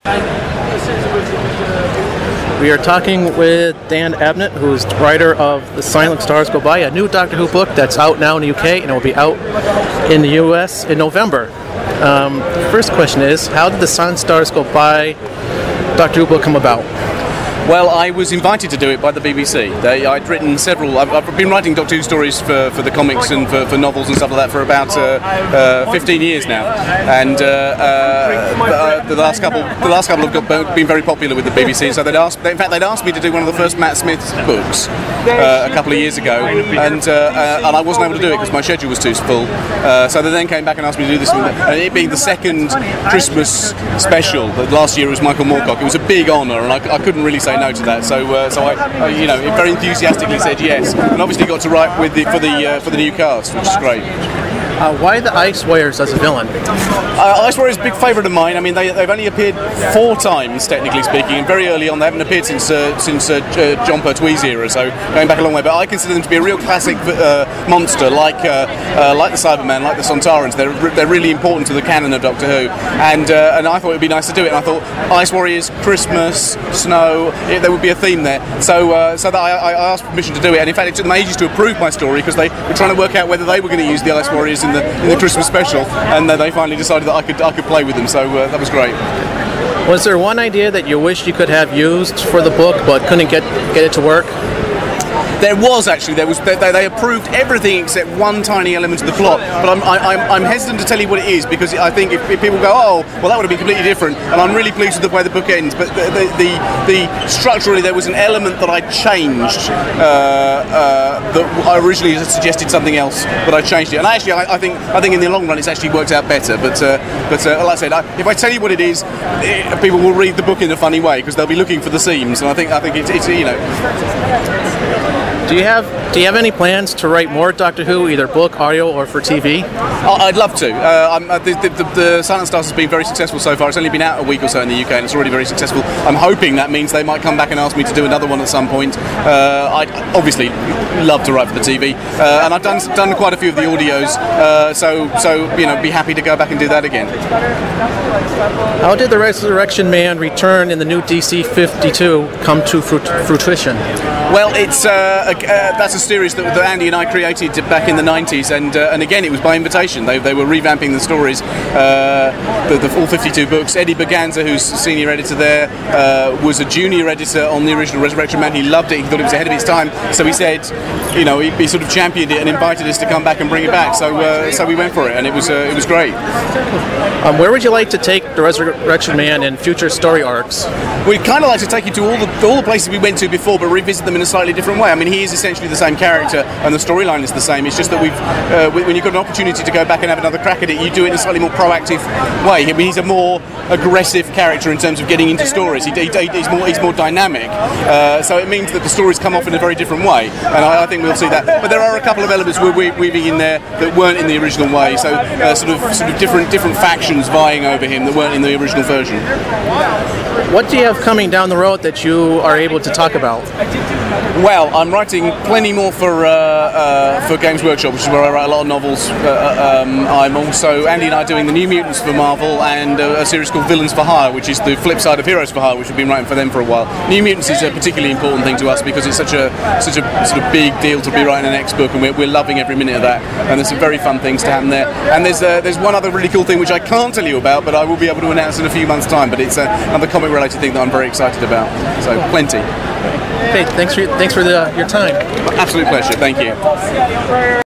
We are talking with Dan Abnett, who's the writer of The Silent Stars Go By, a new Doctor Who book that's out now in the UK, and it will be out in the US in November. First question is, how did The Silent Stars Go By Doctor Who book come about? Well, I was invited to do it by the BBC. I'd written several. I've been writing Doctor Who stories for the comics and for novels and stuff like that for about 15 years now, and the last couple have been very popular with the BBC. So they'd asked me to do one of the first Matt Smith books a couple of years ago, and I wasn't able to do it because my schedule was too full. So they then came back and asked me to do this one, and it being the second Christmas special. Last year was Michael Moorcock. It was a big honour, and I couldn't really say no to that. So I very enthusiastically said yes, and obviously got to write with for the new cast, which is great. Why the Ice Warriors as a villain? Ice Warriors is a big favourite of mine. I mean, they've only appeared 4 times, technically speaking, and very early on. They haven't appeared since John Pertwee's era, so going back a long way. But I consider them to be a real classic monster, like the Cybermen, like the Sontarans. They're really important to the canon of Doctor Who, and I thought it would be nice to do it. And I thought Ice Warriors, Christmas, snow, there would be a theme there. So that I asked permission to do it, and in fact it took them ages to approve my story because they were trying to work out whether they were going to use the Ice Warriors in the Christmas special, and they finally decided that I could play with them, so that was great. Was there one idea that you wish you could have used for the book but couldn't get it to work? There was actually. They approved everything except one tiny element of the plot. But I'm hesitant to tell you what it is because I think if people go, oh, well, that would have been completely different. And I'm really pleased with the way the book ends. But the structurally, there was an element that I changed. That I originally suggested something else, but I changed it. And actually, I think in the long run, it's actually worked out better. But like I said, if I tell you what it is, people will read the book in a funny way because they'll be looking for the seams. And I think it's you know. Do you have any plans to write more Doctor Who, either book, audio, or for TV? I'd love to. The Silent Stars has been very successful so far. It's only been out a week or so in the UK, and it's already very successful. I'm hoping that means they might come back and ask me to do another one at some point. I'd obviously love to write for the TV, and I've done quite a few of the audios. So you know, be happy to go back and do that again. How did the Resurrection Man return in the new DC 52 come to fruition? Well, that's a series that Andy and I created back in the 90s, and again it was by invitation. They were revamping the stories, the all 52 books. Eddie Berganza, who's senior editor there, was a junior editor on the original Resurrection Man. He loved it. He thought it was ahead of its time. So he said, you know, he sort of championed it and invited us to come back and bring it back. So we went for it, and it was great. Where would you like to take the Resurrection Man in future story arcs? We'd kind of like to take you to all the places we went to before, but revisit them in a slightly different way. I mean, he is essentially the same character, and the storyline is the same. It's just that when you've got an opportunity to go back and have another crack at it, you do it in a slightly more proactive way. I mean, he's a more aggressive character in terms of getting into stories. He's more dynamic, so it means that the stories come off in a very different way, and I think we'll see that. But there are a couple of elements we're weaving in there that weren't in the original way, so sort of different factions vying over him that weren't in the original version. What do you have coming down the road that you are able to talk about? Well, I'm writing plenty more for Games Workshop, which is where I write a lot of novels. I'm also, Andy and I are doing the New Mutants for Marvel, and a series called Villains for Hire, which is the flip side of Heroes for Hire, which we've been writing for them for a while. New Mutants is a particularly important thing to us because it's such a sort of big deal to be writing an X book, and we're loving every minute of that. And there's some very fun things to happen there. And there's one other really cool thing which I can't tell you about, but I will be able to announce in a few months' time. But it's another comic-related thing that I'm very excited about. So plenty. Okay, thanks for your time. Absolute pleasure. Thank you.